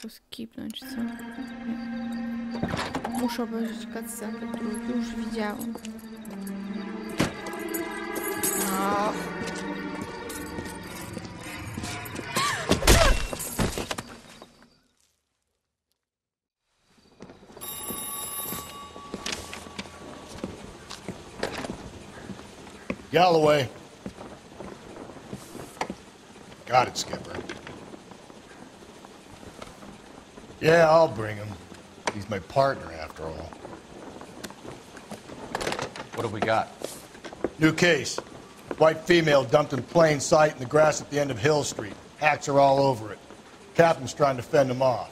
to skipnąć, co? Nie. Muszę obejrzeć cutscenkę, którą już widziałam. No. Galloway. Got it, Skipper. Yeah, I'll bring him. He's my partner, after all. What have we got? New case. White female dumped in plain sight in the grass at the end of Hill Street. Hacks are all over it. Captain's trying to fend him off.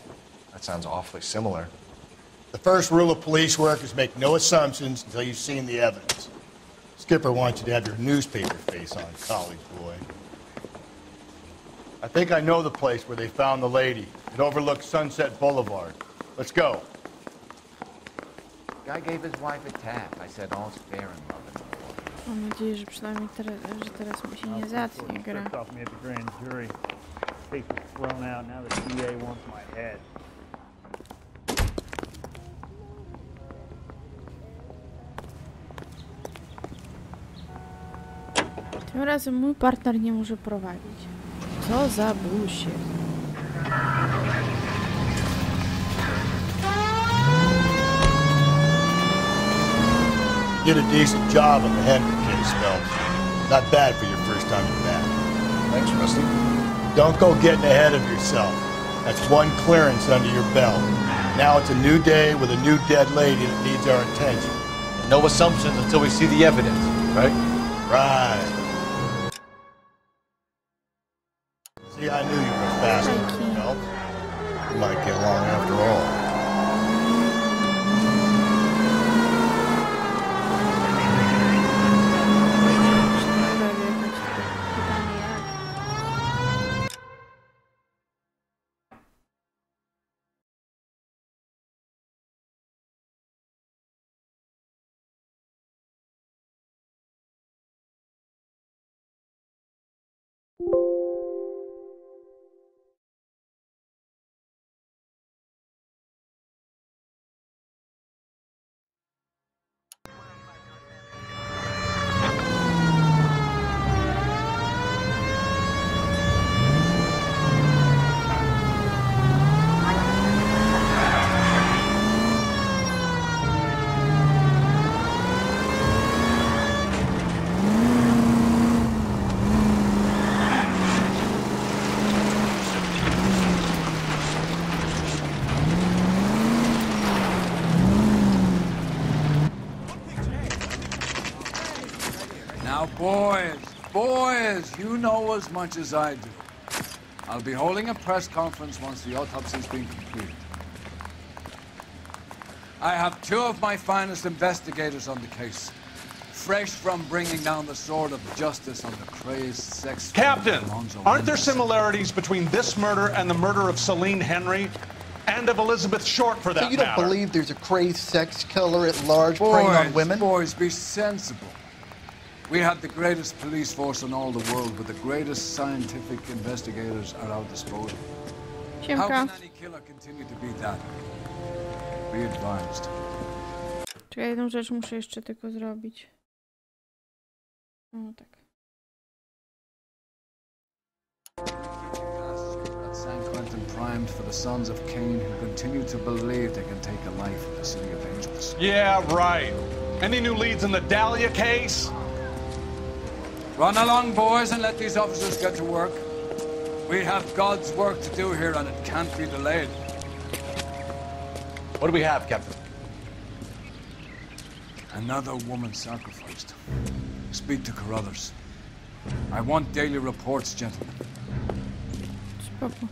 That sounds awfully similar. The first rule of police work is make no assumptions until you've seen the evidence. Skipper wants you to have your newspaper face on, college boy. I think I know the place where they found the lady. It overlooks Sunset Boulevard. Let's go. Guy gave his wife a tap. I said all's fair in love and war. Mam nadzieję, że przynajmniej teraz mi się nie zatnie gra. Off me at the grand jury. Case was thrown out. Now the DA wants my head. Tym razem mój partner nie może prowadzić. Co za bullshit. Did a decent job on the Henry case, Phelps. Not bad for your first time in bat. Thanks, Rusty. Don't go getting ahead of yourself. That's one clearance under your belt. Now it's a new day with a new dead lady that needs our attention. No assumptions until we see the evidence, right? Right. See, I knew you were a fast one, Phelps. We might get along after all. Now, boys, you know as much as I do. I'll be holding a press conference once the autopsy's been completed. I have two of my finest investigators on the case, fresh from bringing down the sword of justice on the crazed sex... Captain, aren't there similarities between this murder and the murder of Celine Henry? And of Elizabeth Short, for that matter? So you don't believe there's a crazed sex killer at large preying on women? Boys, be sensible. We have the greatest police force in all the world, but the greatest scientific investigators at our disposal. How can any killer continue to be that? Be advised. Czekaj, jedną rzecz muszę jeszcze tylko zrobić. O, tak. San Quentin primed for the sons of Cain who continue to believe they can take a life in the city of angels. Yeah, right. Any new leads in the Dahlia case? Run along, boys, and let these officers get to work. We have God's work to do here, and it can't be delayed. What do we have, Captain? Another woman sacrificed. Speak to Carruthers. I want daily reports, gentlemen. Spoko.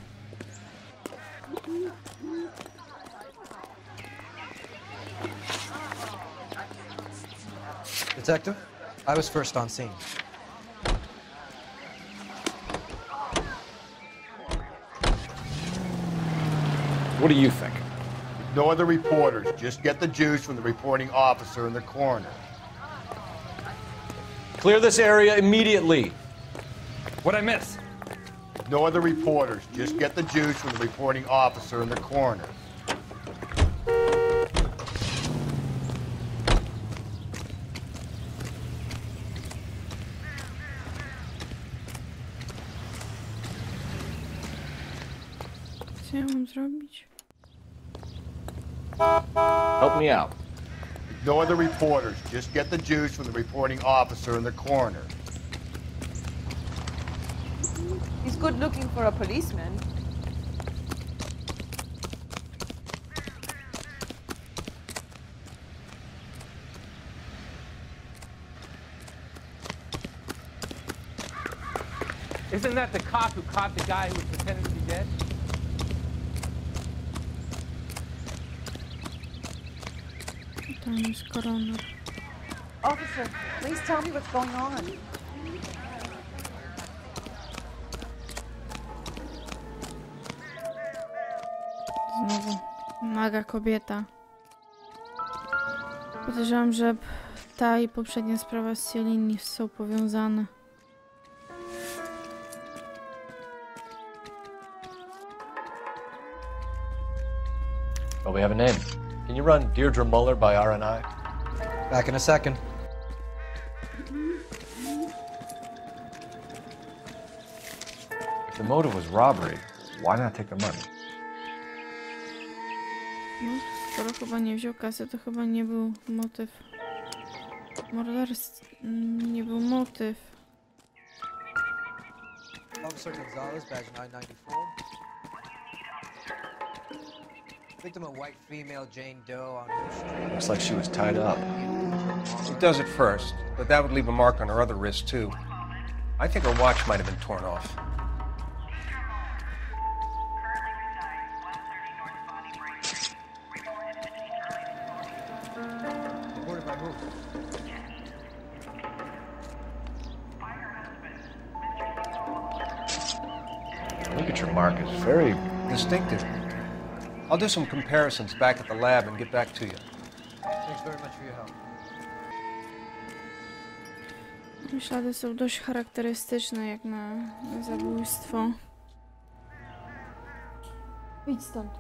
Detective, I was first on scene. What do you think? No other reporters. Just get the juice from the reporting officer and the coroner. Clear this area immediately. What'd I miss? Ignore the reporters. Just get the juice from the reporting officer in the corner. Co ja mam zrobić? Help me out. Ignore the reporters. Just get the juice from the reporting officer in the corner. He's good looking for a policeman. Isn't that the cop who caught the guy who was pretending to be dead? Tam jest koroner. Officer, please tell me what's going on. Znowu naga kobieta. Podejrzewam, że ta i poprzednia sprawa z Celine są powiązane. Well, we have a name. Can you run Deirdre Muller by RNI? Back in a second. If the motive was robbery, why not take the money? No, skoro chyba nie wziął kasy, to chyba nie był motyw. Morderstwo nie był motyw. Officer Gonzalez, badge 994. Victim a white female, Jane Doe, on Mill Street. Looks like she was tied up. It does at first, but that would leave a mark on her other wrist, too. I think her watch might have been torn off. Reported by who? Look at your mark. It's very Distinctive. I'll do some comparisons back at the lab and get back to you. Thanks very much for your help. Ślady są dość charakterystyczne jak na zabójstwo. Idź stąd.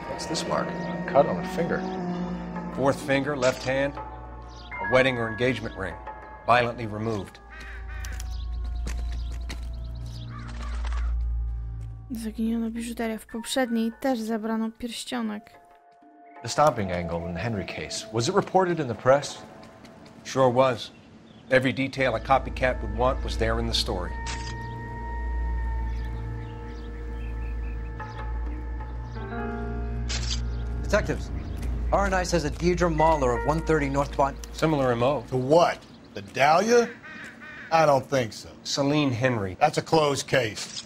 What's this mark? A cut on the finger. Fourth finger, left hand, a wedding or engagement ring, violently removed. Zaginiono biżuterię. W poprzedniej też zabrano pierścionek. The stomping angle in the Henry case. Was it reported in the press? Sure was. Every detail a copycat would want was there in the story. Detectives, RNI says a Deirdre Muller of 130 North Bond. Similar MO. To what? The Dahlia? I don't think so. Celine Henry. That's a closed case.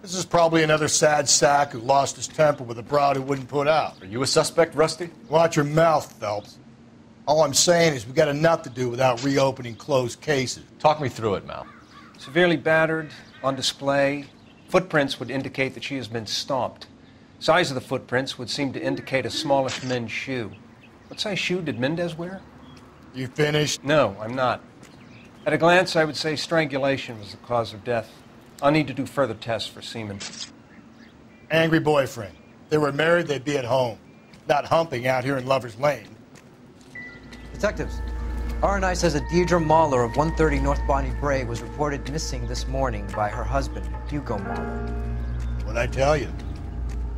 This is probably another sad sack who lost his temper with a broad who wouldn't put out. Are you a suspect, Rusty? Watch your mouth, Phelps. All I'm saying is we got enough to do without reopening closed cases. Talk me through it, Mal. Severely battered, on display. Footprints would indicate that she has been stomped. Size of the footprints would seem to indicate a smallish men's shoe. What size shoe did Mendez wear? You finished? No, I'm not. At a glance, I would say strangulation was the cause of death. I'll need to do further tests for semen. Angry boyfriend. If they were married, they'd be at home. Not humping out here in Lover's Lane. Detectives, RNI says a Deirdre Muller of 130 North Bonnie Bray was reported missing this morning by her husband, Hugo Muller. What'd I tell you?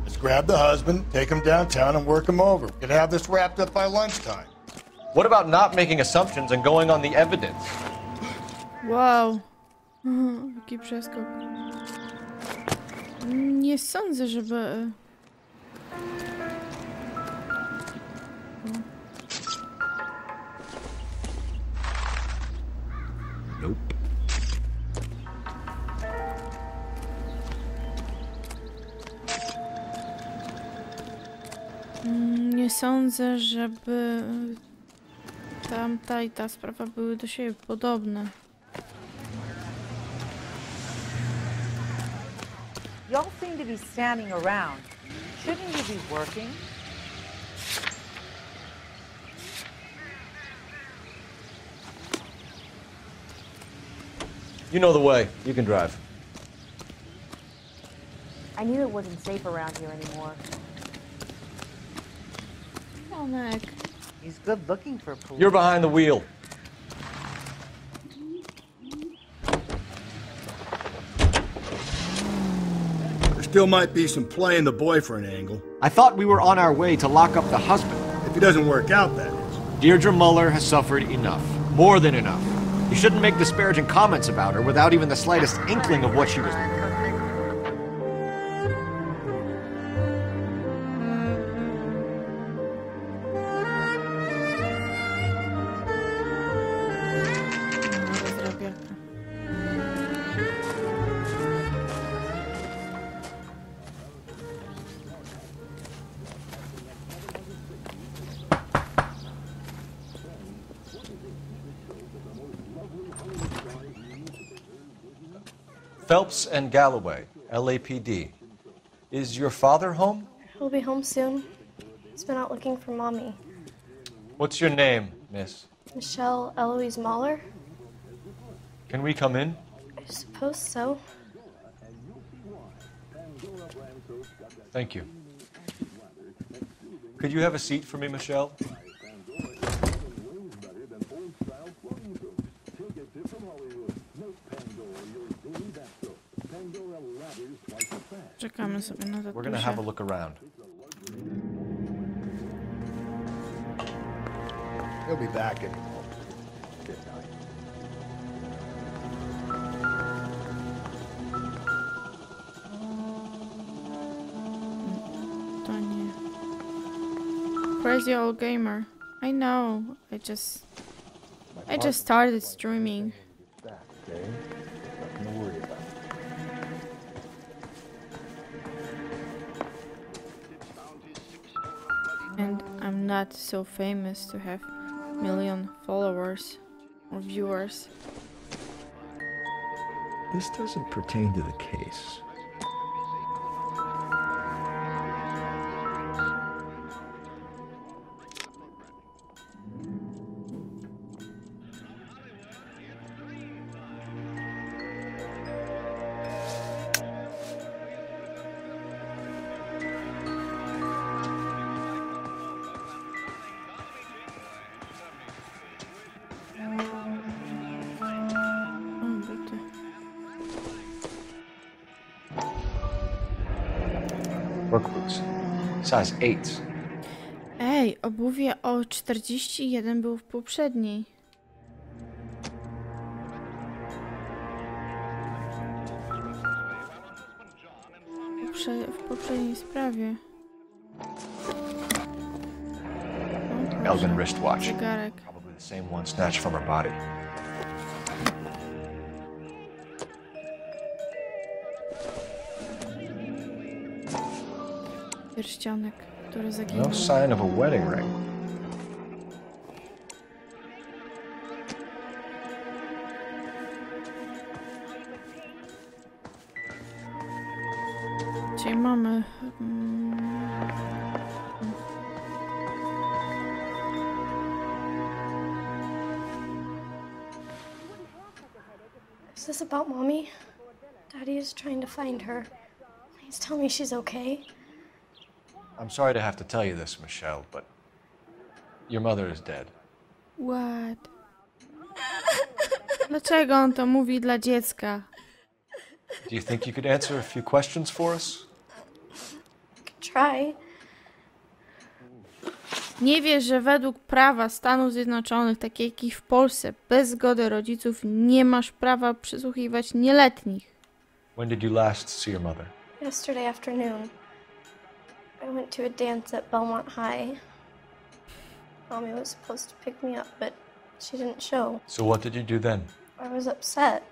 Let's grab the husband, take him downtown, and work him over. We could have this wrapped up by lunchtime. What about not making assumptions and going on the evidence? Wow. Jaki przeskok. Nie sądzę, żeby... Nope. Nie sądzę, żeby tamta i ta sprawa były do siebie podobne. Y'all seem to be standing around. Shouldn't you be working? You know the way. You can drive. I knew it wasn't safe around here anymore. Oh, Mac. He's good looking for police. You're behind the wheel. There still might be some play in the boyfriend angle. I thought we were on our way to lock up the husband. If he doesn't work out, that is. Deirdre Muller has suffered enough. More than enough. You shouldn't make disparaging comments about her without even the slightest inkling of what she was like. Phelps and Galloway, LAPD. Is your father home? He'll be home soon. He's been out looking for Mommy. What's your name, miss? Michelle Eloise Mahler? Can we come in? I suppose so. Thank you. Could you have a seat for me, Michelle? Czekamy sobie na We're gonna have a look around. He'll be back in. To nie. Crazy old gamer. I know. I just started streaming. And I'm not so famous to have million followers or viewers. This doesn't pertain to the case. Work boots. Size 8. Ej, obuwie o 41 było w poprzedniej. W poprzedniej sprawie. Elgin wristwatch. Zegarek. Probably the same one snatched from her body. Pierścionek, który zaginął. No sign of a wedding ring. Dzisiaj mamy... Is this about Mommy? Daddy is trying to find her. Please tell me she's okay. I'm sorry to have to tell you this, Michelle, but your mother is dead. What? Dlaczego on to mówi dla dziecka? Do you think you could answer a few questions for us? Try. Nie wiesz, że według prawa Stanów Zjednoczonych, tak jak i w Polsce, bez zgody rodziców nie masz prawa przysłuchiwać nieletnich. When did you last see your mother? Yesterday afternoon. I went to a dance at Belmont High. Mommy was supposed to pick me up, but she didn't show. So what did you do then? I was upset.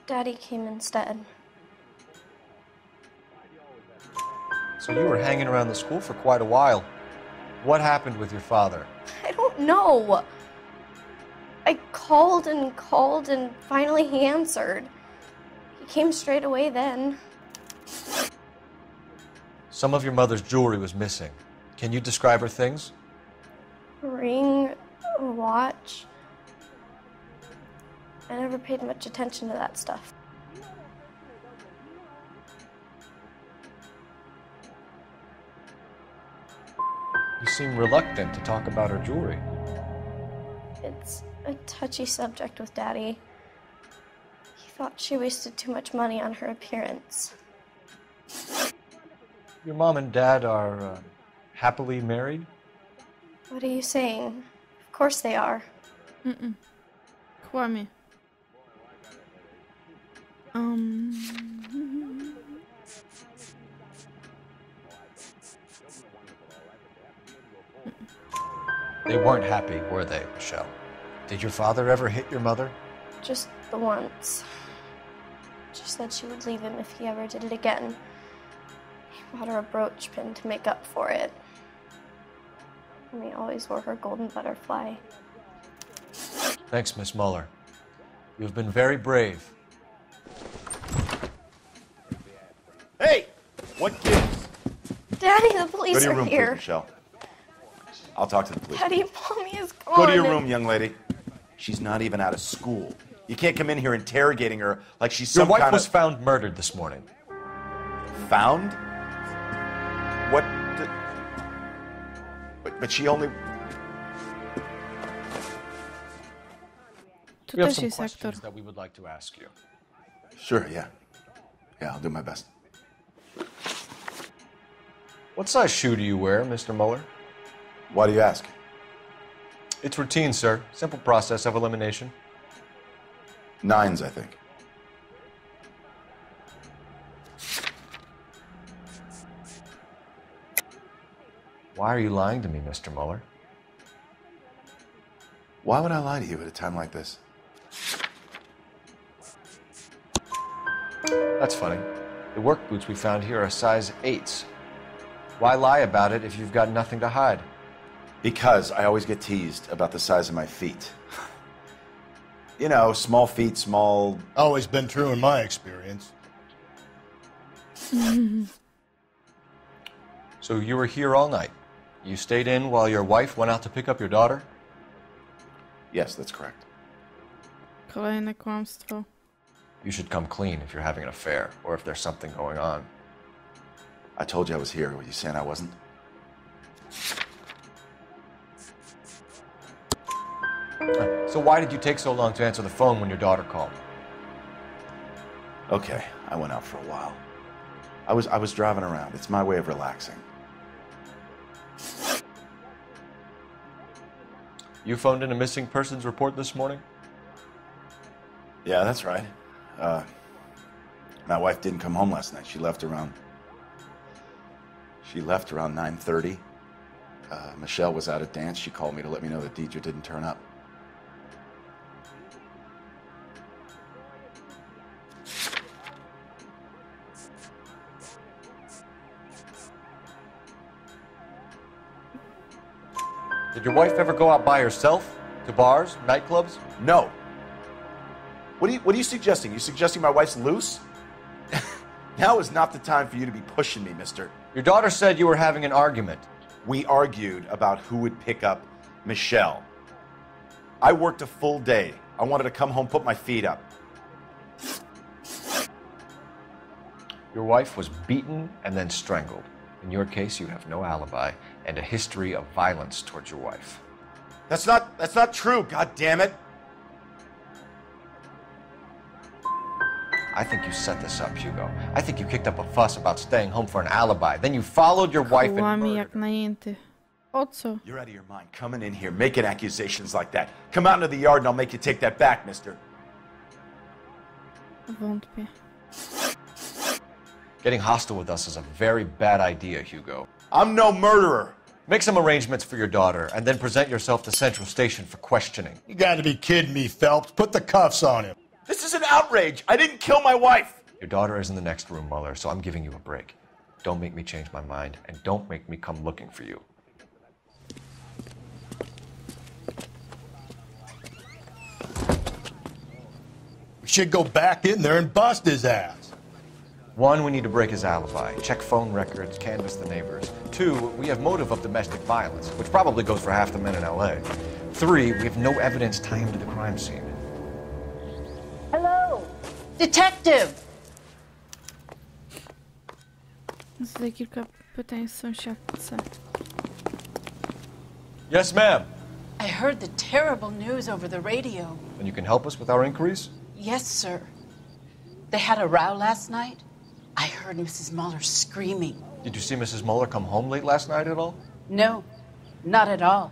Daddy came instead. So you were hanging around the school for quite a while. What happened with your father? I don't know. I called and finally he answered. He came straight away then. Some of your mother's jewelry was missing. Can you describe her things? A ring, a watch. I never paid much attention to that stuff. You seem reluctant to talk about her jewelry. It's a touchy subject with Daddy. He thought she wasted too much money on her appearance. Your mom and dad are happily married? What are you saying? Of course they are. Kłamie. They weren't happy, were they, Michelle? Did your father ever hit your mother? Just the once. She said she would leave him if he ever did it again. He bought her a brooch pin to make up for it. And he always wore her golden butterfly. Thanks, Miss Muller. You've been very brave. Hey! What gives? Daddy, the police Go to your are room, here. please, Michelle. I'll talk to the police. Daddy, Mommy is gone. Go to your room, young lady. She's not even out of school. You can't come in here interrogating her like she's some Your wife kind was of... found murdered this morning. Found? What? But she only... We have some questions that we would like to ask you. Sure, yeah. Yeah, I'll do my best. What size shoe do you wear, Mr. Muller? Why do you ask? It's routine, sir. Simple process of elimination. 9s, I think. Why are you lying to me, Mr. Muller? Why would I lie to you at a time like this? That's funny. The work boots we found here are size 8s. Why lie about it if you've got nothing to hide? Because I always get teased about the size of my feet. You know, small feet, small... Always been true in my experience. So you were here all night? You stayed in while your wife went out to pick up your daughter? Yes, that's correct. Kolejne kłamstwo. You should come clean if you're having an affair, or if there's something going on. I told you I was here. Were you saying I wasn't? So why did you take so long to answer the phone when your daughter called? Okay, I went out for a while. I was driving around. It's my way of relaxing. You phoned in a missing persons report this morning? Yeah, that's right. My wife didn't come home last night. She left around 9:30. Michelle was out at dance. She called me to let me know that Deidre didn't turn up. Did your wife ever go out by herself? To bars, nightclubs? No. What are you suggesting? You suggesting my wife's loose? Now is not the time for you to be pushing me, mister. Your daughter said you were having an argument. We argued about who would pick up Michelle. I worked a full day. I wanted to come home, put my feet up. Your wife was beaten and then strangled. In your case, you have no alibi and a history of violence towards your wife. That's not true, God damn it. I think you set this up, Hugo. I think you kicked up a fuss about staying home for an alibi. Then you followed your wife and Kłamie murdered jak najęty. O co? You're out of your mind coming in here making accusations like that. Come out into the yard and I'll make you take that back, mister. Wątpię. Getting hostile with us is a very bad idea, Hugo. I'm no murderer. Make some arrangements for your daughter and then present yourself to Central Station for questioning. You gotta be kidding me, Phelps. Put the cuffs on him. This is an outrage. I didn't kill my wife. Your daughter is in the next room, Muller, so I'm giving you a break. Don't make me change my mind, and don't make me come looking for you. We should go back in there and bust his ass. 1, we need to break his alibi, check phone records, canvass the neighbors. 2, we have motive of domestic violence, which probably goes for half the men in L.A. 3, we have no evidence tying him to the crime scene. Detective! Tutaj kilka pytań z sąsiadce. Yes, ma'am. I heard the terrible news over the radio. And you can help us with our inquiries? Yes, sir. They had a row last night. I heard Mrs. Muller screaming. Did you see Mrs. Muller come home late last night at all? No, not at all.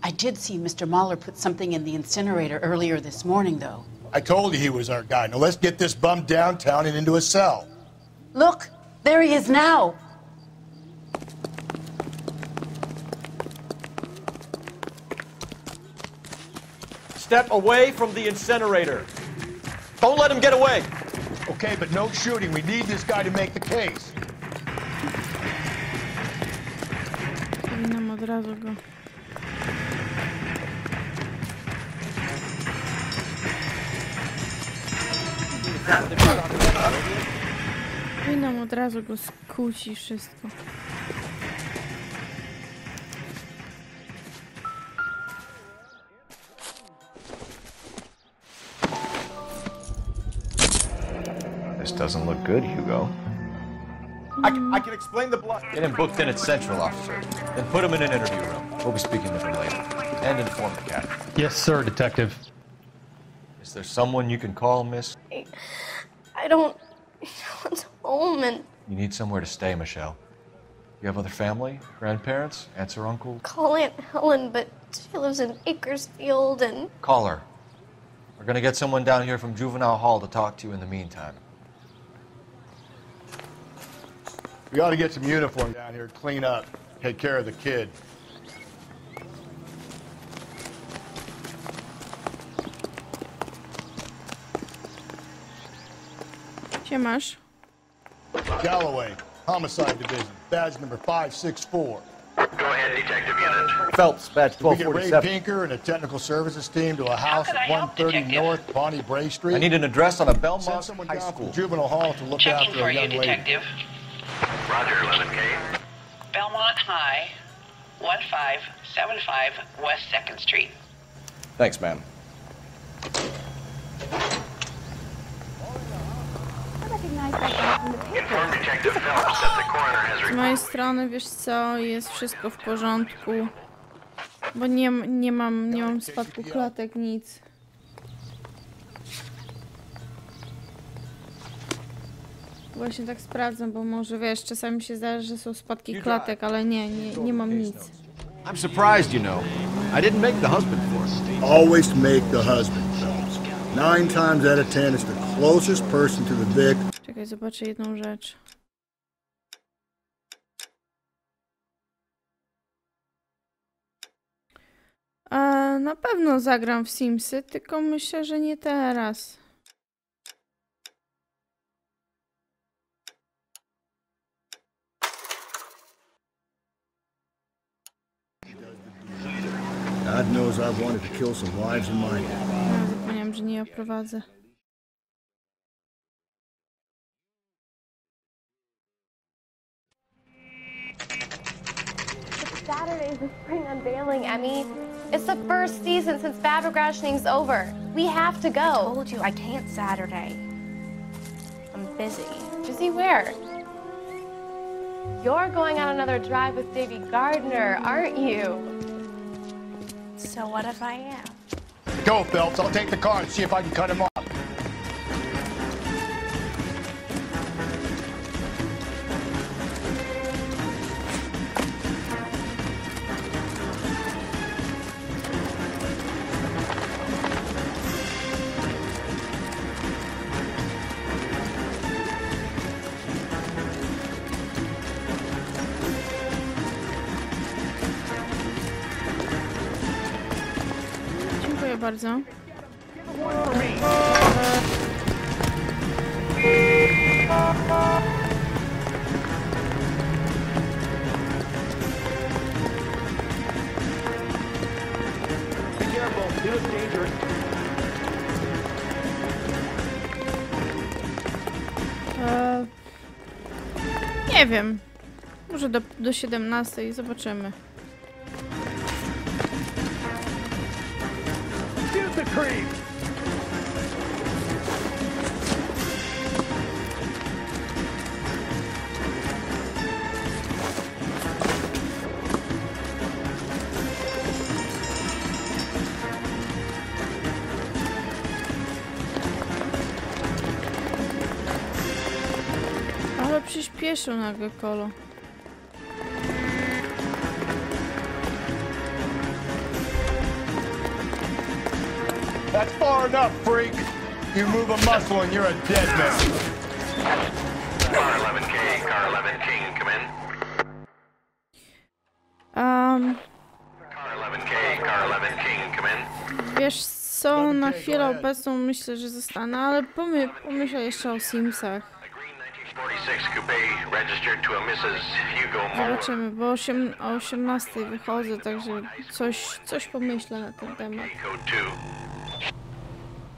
I did see Mr. Muller put something in the incinerator earlier this morning, though. I told you he was our guy. Now let's get this bum downtown and into a cell. Look, there he is now. Step away from the incinerator. Don't let him get away. Okay, but no shooting. We need this guy to make the case. Powinnam od razu go. Powinnam od razu go skuć i wszystko. This doesn't look good, Hugo. I can explain the blood. Get him booked in at Central, officer. Then put him in an interview room. We'll be speaking with him later. And inform the captain. Yes, sir, Detective. Is there someone you can call, miss? I don't want home and You need somewhere to stay, Michelle. You have other family? Grandparents? Aunts or uncles? call Aunt Helen, but she lives in Bakersfield and Call her. We're gonna get someone down here from Juvenile Hall to talk to you in the meantime. We ought to get some uniform down here, clean up, take care of the kid. Siemasz. Galloway, Homicide Division, badge number 564. Go ahead, Detective Unit. Phelps, badge We get Ray 1247. Pinker and a technical services team to a house at 130 North Bonnie Bray Street. I need an address on a Send Belmont someone High down School. from Juvenile Hall to look Checking after for a you, young lady. Detective. Roger, 11K. Belmont High, 1575 West 2nd Street. Thanks, ma'am. Inform Detective Phelps that the coroner has Z mojej strony, wiesz co, jest wszystko w porządku. Bo nie mam spadku klatek, nic. Właśnie tak sprawdzam, bo może wiesz, czasami się zdarza, że są spadki klatek, ale nie mam nic. I'm surprised, you know. I didn't make the husband for it. Always make the husband, Phelps. 9 times out of 10, it's the closest person to the victim. Czekaj, zobaczę jedną rzecz. Na pewno zagram w Simsy, tylko myślę, że nie teraz. God knows I've wanted to kill some wives in my day. Zapomniałam, że nie oprowadzę. Saturday's the spring unveiling, Emmy. It's the first season since fabric rationing's over. We have to go. I told you I can't Saturday. I'm busy. Busy where? You're going on another drive with Davy Gardner, aren't you? So what if I am? Go, Phelps. I'll take the car and see if I can cut him off. Dziękuję bardzo. Nie wiem. Może do 17 zobaczymy. przyspieszył nagle kolo. That's far enough, freak. You move a muscle and you're a dead man. Car 11K, Car 11 King, come in. Car 11K, Car 11 King, come in. Wiesz co, na chwilę obecną myślę, że zostanę, ale pomyślę jeszcze o Simsach. 46 coupe registered to a Mrs. Hugo Moore. Zobaczymy, bo o 18 wychodzę, także coś pomyślę na ten temat.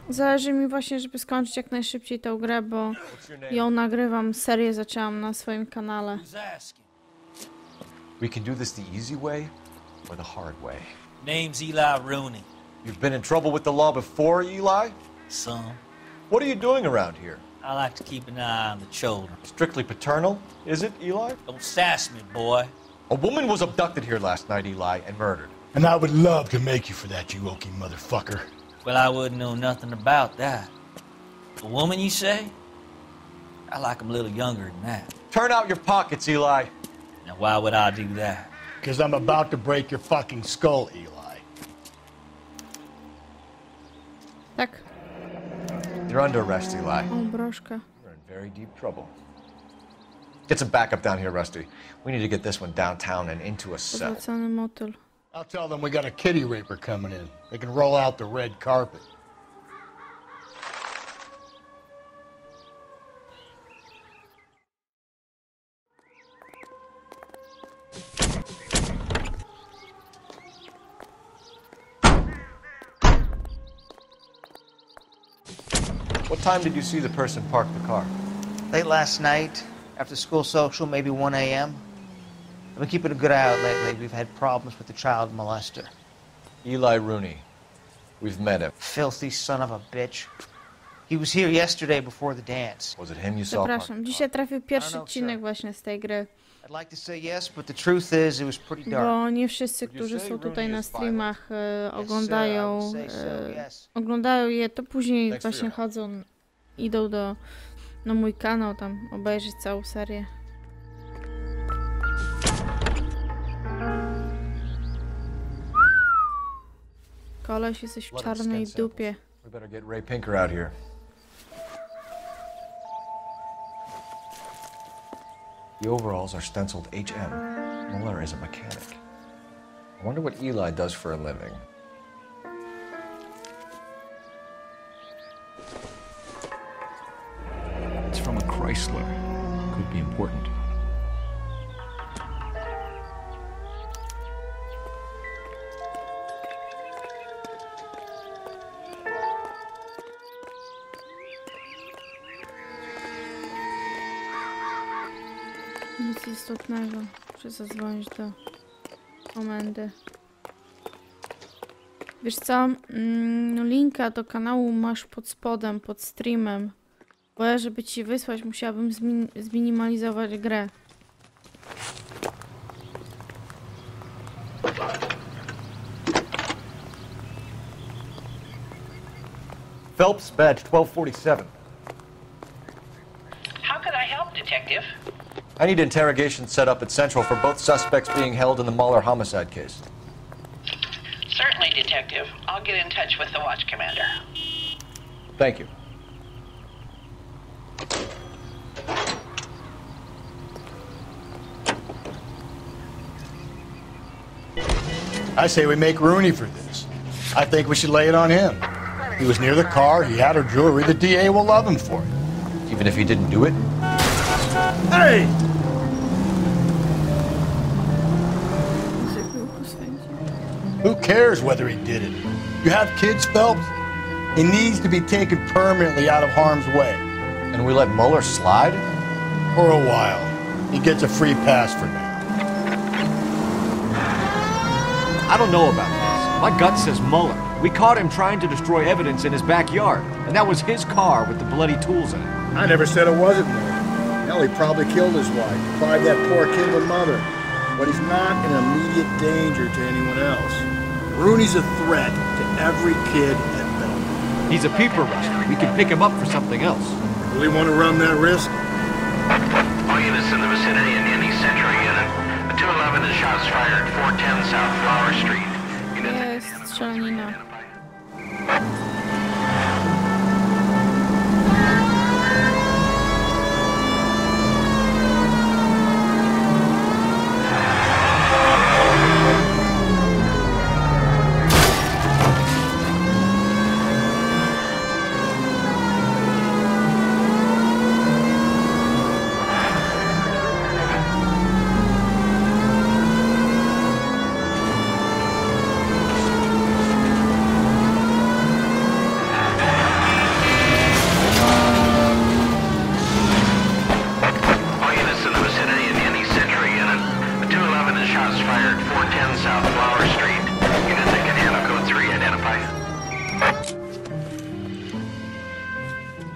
Zależy mi właśnie, żeby skończyć jak najszybciej tę grę, bo ją nagrywam, serię zaczęłam na swoim kanale. We can do this the easy way or the hard way. Name's Eli Rooney. You've been in trouble with the law before, Eli? Some. What are you doing around here? I like to keep an eye on the children. Strictly paternal, is it, Eli? Don't sass me, boy. A woman was abducted here last night, Eli, and murdered. And I would love to make you for that, you oaky motherfucker. Well, I wouldn't know nothing about that. A woman, you say? I like them a little younger than that. Turn out your pockets, Eli. Now, why would I do that? Because I'm about to break your fucking skull, Eli. Tak. You're under arrest, Eli. O, broszka. You're in very deep trouble. Get some backup down here, Rusty. We need to get this one downtown and into a cell. Pozłacany motyl. I'll tell them we got a kitty raper coming in. They can roll out the red carpet. What time did you see the person park the car? Late last night, after school social, maybe 1 a.m. I've been keeping a good eye out lately. We've had problems with the child molester. Eli Rooney. We've met him. Filthy son of a bitch. He was here yesterday before the dance. Was it him you saw? Przepraszam, dzisiaj trafił pierwszy odcinek właśnie z tej gry. I'd like to say yes, but the truth is it was pretty dark. Bo nie wszyscy, którzy są tutaj na streamach, oglądają je, to później właśnie chodzą, idą na mój kanał, tam obejrzeć całą serię. Koleś, jesteś w czarnej dupie. We better get Ray Pinker out here. The overalls are stenciled HM. Muller is a mechanic. I wonder what Eli does for a living. It's from a Chrysler. Could be important. Nic istotnego. Muszę zadzwonić do komendy. Wiesz co? Linka do kanału masz pod spodem, pod streamem. Bo ja, żeby ci wysłać, musiałabym zminimalizować grę. Phelps, badge 1247. How could I help, Detective? I need interrogation set up at Central for both suspects being held in the Muller homicide case. Certainly, Detective. I'll get in touch with the watch commander. Thank you. I say we make Rooney for this. I think we should lay it on him. He was near the car, he had her jewelry, the DA will love him for it. Even if he didn't do it? Hey! Who cares whether he did it? You have kids, Phelps? He needs to be taken permanently out of harm's way. And we let Muller slide? For a while. He gets a free pass for now. I don't know about this. My gut says Muller. We caught him trying to destroy evidence in his backyard, and that was his car with the bloody tools in it. I never said it wasn't Muller. Hell, he probably killed his wife, deprived that poor kid with mother. But he's not an immediate danger to anyone else. Rooney's a threat to every kid at Belmont. He's a peeper, Rusty. We can pick him up for something else. Really want to run that risk? All units in the vicinity in any Century unit. A 211 is shots fired 410 South Flower Street. Jest strzelanina.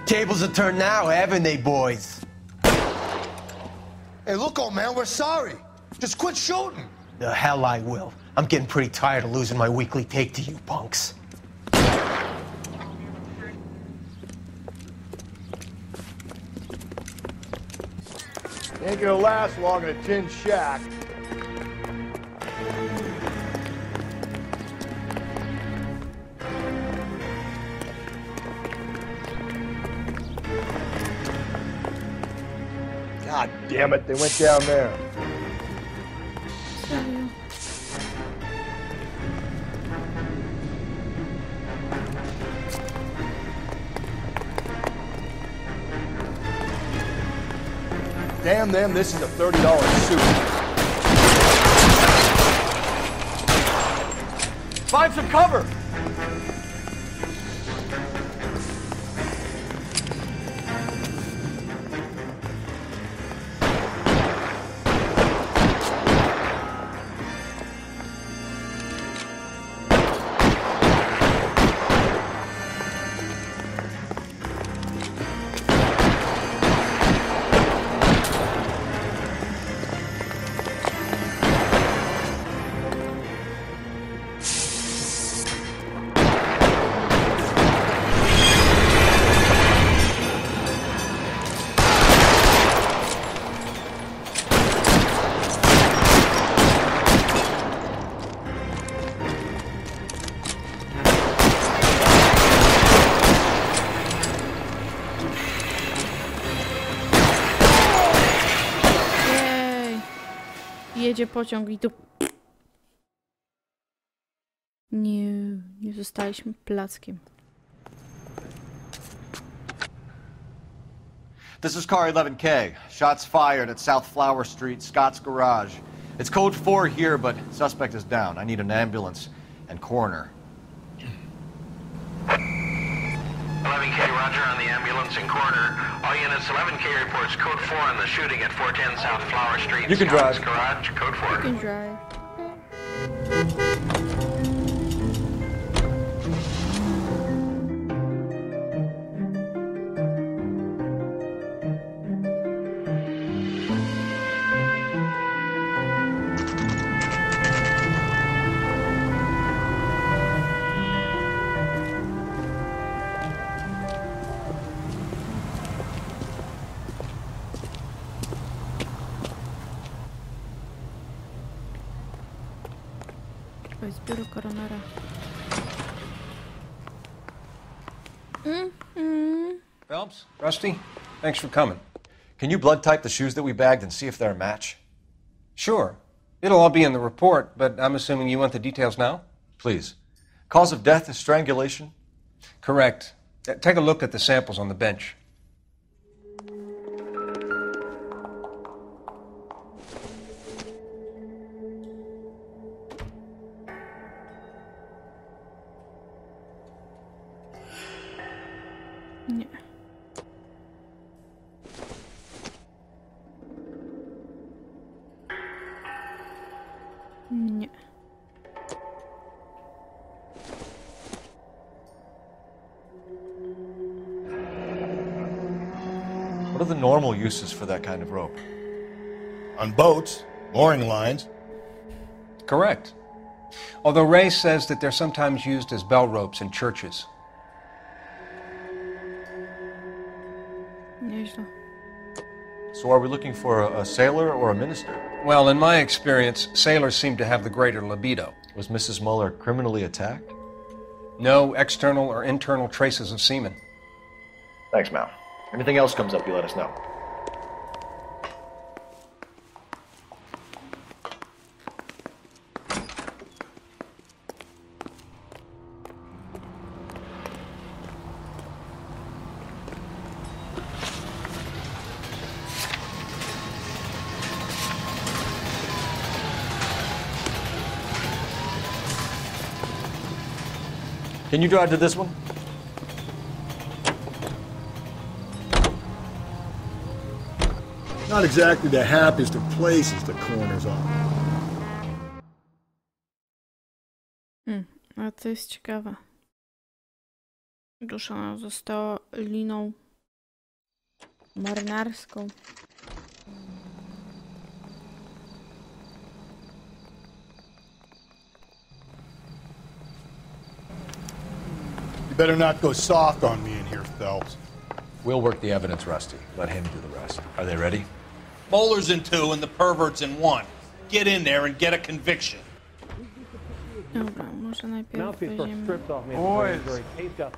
Tables are turned now, haven't they, boys? Hey, look, old man, we're sorry. Just quit shooting. The hell I will. I'm getting pretty tired of losing my weekly take to you punks. Ain't gonna last long in a tin shack. God damn it, they went down there. Damn them, this is a $30 suit. Find some cover! Jedzie pociąg i tu... Nie zostaliśmy plackiem. This is car 11K. Shots fired at South Flower Street, Scott's Garage. It's code 4 here, but suspect is down. I need an ambulance and coroner. 11K, roger on the ambulance and coroner. All units, 11K reports code 4 on the shooting at 410 South Flower Street. You can Scott's drive. Garage, code 4. You can drive. Zbiór koronera. Phelps, Rusty, thanks for coming. Can you blood type the shoes that we bagged and see if they're a match? Sure. It'll all be in the report, but I'm assuming you want the details now? Please. Cause of death is strangulation? Correct. Take a look at the samples on the bench. Nie. Nie. What are the normal uses for that kind of rope? On boats, mooring lines. Correct. Although Ray says that they're sometimes used as bell ropes in churches. Nieźle. So are we looking for a sailor or a minister? Well, in my experience, sailors seem to have the greater libido. Was Mrs. Muller criminally attacked? No external or internal traces of semen. Thanks, Mal. Anything else comes up, you let us know. Can you drive to this one? Not exactly the happiest of places the corners are. A to jest ciekawe. Duszona została liną marynarską. You better not go soft on me in here, Phelps. We'll work the evidence, Rusty. Let him do the rest. Are they ready? Moeller's in 2 and the pervert's in 1. Get in there and get a conviction. Dobra, może najpierw weźmiemy... Boys,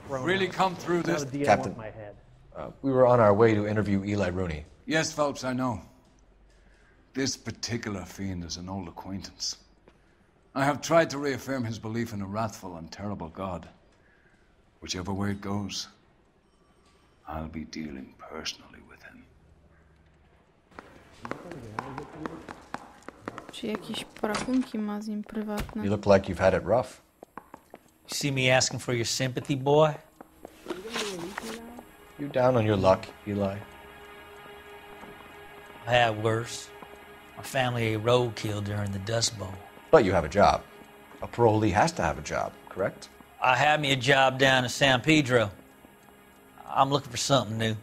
really come through this? Captain, we were on our way to interview Eli Rooney. Yes, Phelps, I know. This particular fiend is an old acquaintance. I have tried to reaffirm his belief in a wrathful and terrible God. Whichever way it goes, I'll be dealing personally with him. Czy jakieś porachunki ma z nim prywatne? You look like you've had it rough. You see me asking for your sympathy, boy? You down on your luck, Eli? I had worse. My family ate roadkill during the Dust Bowl. But you have a job. A parolee has to have a job, correct? I had me a job down in San Pedro. I'm looking for something new.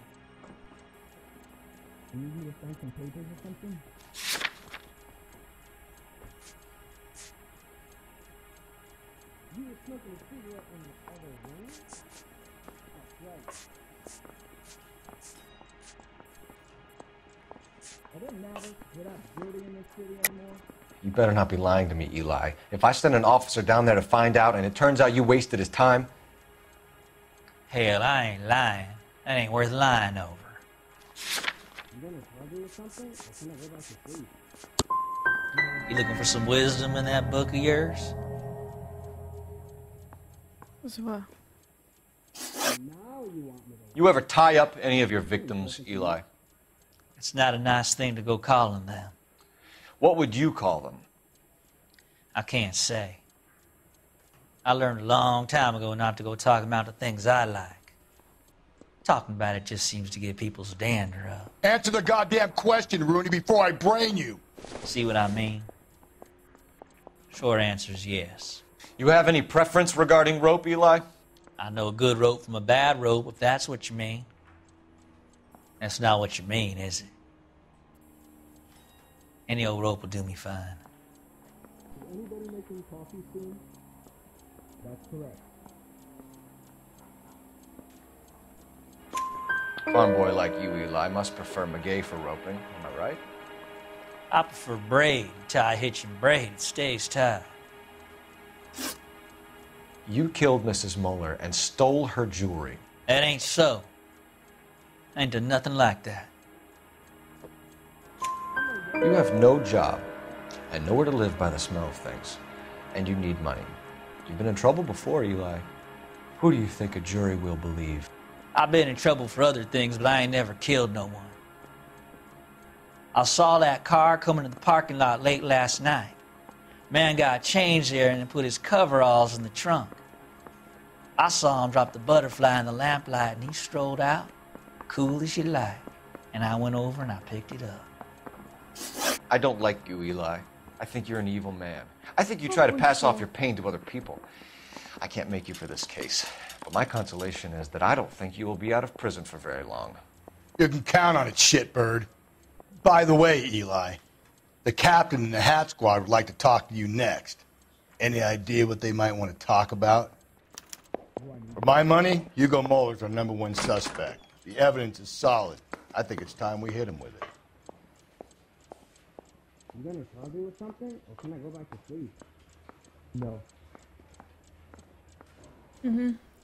You better not be lying to me, Eli. If I send an officer down there to find out and it turns out you wasted his time... Hell, I ain't lying. That ain't worth lying over. You looking for some wisdom in that book of yours? Zła. You ever tie up any of your victims, Eli? It's not a nice thing to go calling them. What would you call them? I can't say. I learned a long time ago not to go talking about the things I like. Talking about it just seems to get people's dander up. Answer the goddamn question, Rooney, before I brain you. See what I mean? Short answer is yes. You have any preference regarding rope, Eli? I know a good rope from a bad rope, if that's what you mean. That's not what you mean, is it? Any old rope will do me fine. Is anybody making coffee soon? That's correct. Farm boy like you, Eli, must prefer McGay for roping. Am I right? I prefer braid. Tie, hitch, and braid. It stays tied. You killed Mrs. Muller and stole her jewelry. That ain't so. I ain't done nothing like that. You have no job and nowhere to live by the smell of things, and you need money. You've been in trouble before, Eli. Who do you think a jury will believe? I've been in trouble for other things, but I ain't never killed no one. I saw that car coming to the parking lot late last night. Man got changed there and put his coveralls in the trunk. I saw him drop the butterfly in the lamplight, and he strolled out, cool as you like. And I went over and I picked it up. I don't like you, Eli. I think you're an evil man. I think you try to pass off your pain to other people. I can't make you for this case, but my consolation is that I don't think you will be out of prison for very long. You can count on it, shitbird. By the way, Eli, the captain and the hat squad would like to talk to you next. Any idea what they might want to talk about? For my money, Hugo Muller's our #1 suspect. The evidence is solid. I think it's time we hit him with it. You gonna charge me with something, or can I go back to sleep? No.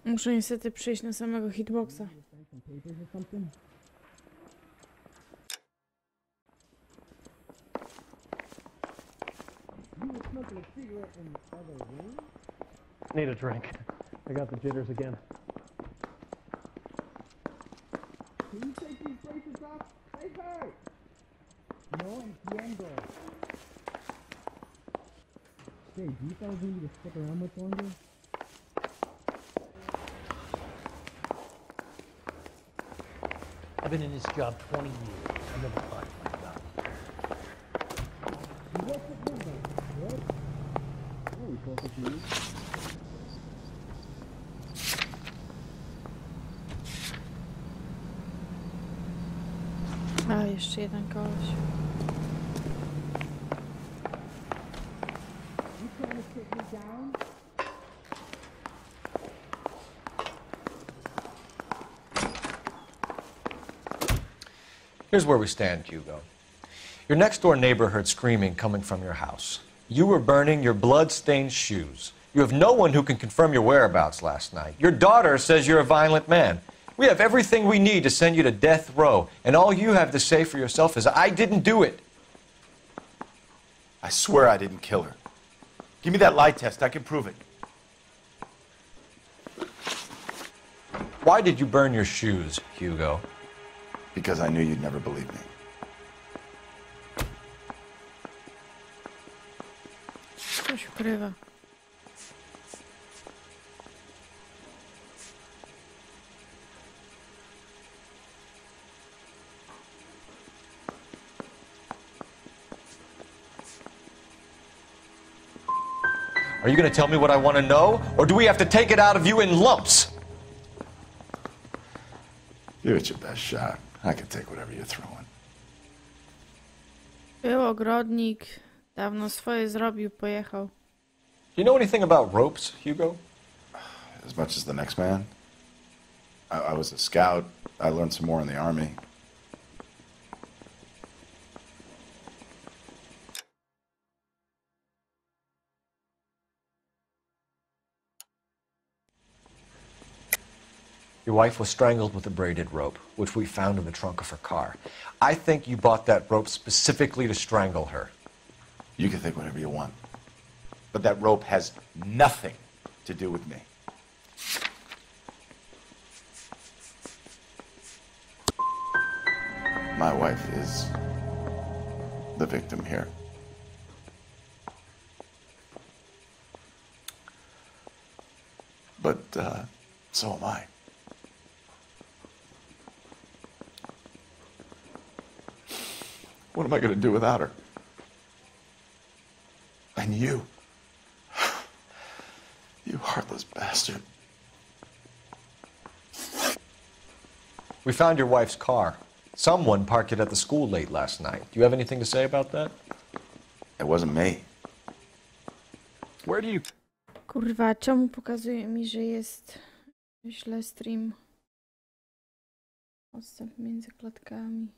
Muszę niestety przyjść na samego hitboxa. Need a drink. I got the jitters again. Can you take these braces off? They hurt! No entiendo. Hey, do you fellas need me to stick around much longer? I've been in this job 20 years. I've never thought like that. You work with me, what? Oh, you talk with me? A, jeszcze jeden koleś. You trying to sit me down? Here's where we stand, Hugo. Your next-door neighbor heard screaming coming from your house. You were burning your blood-stained shoes. You have no one who can confirm your whereabouts last night. Your daughter says you're a violent man. We have everything we need to send you to death row, and all you have to say for yourself is, I didn't do it. I swear I didn't kill her. Give me that lie test. I can prove it. Why did you burn your shoes, Hugo? Because I knew you'd never believe me. Coś ukrywa. Are you going to tell me what I want to know, or do we have to take it out of you in lumps? Give it your best shot. I can take whatever you're throwing. Był ogrodnik. Dawno swoje zrobił, pojechał. Do you know anything about ropes, Hugo? As much as the next man. I was a scout. I learned some more in the army. Your wife was strangled with a braided rope, which we found in the trunk of her car. I think you bought that rope specifically to strangle her. You can think whatever you want. But that rope has nothing to do with me. My wife is the victim here. But, so am I. What am I going to do without her? And you. You heartless bastard. We found your wife's car. Someone parked it at the school late last night. Do you have anything to say about that? It wasn't me. Where do you... Kurwa, czemu pokazuje mi, że jest źle stream? Odstęp między klatkami.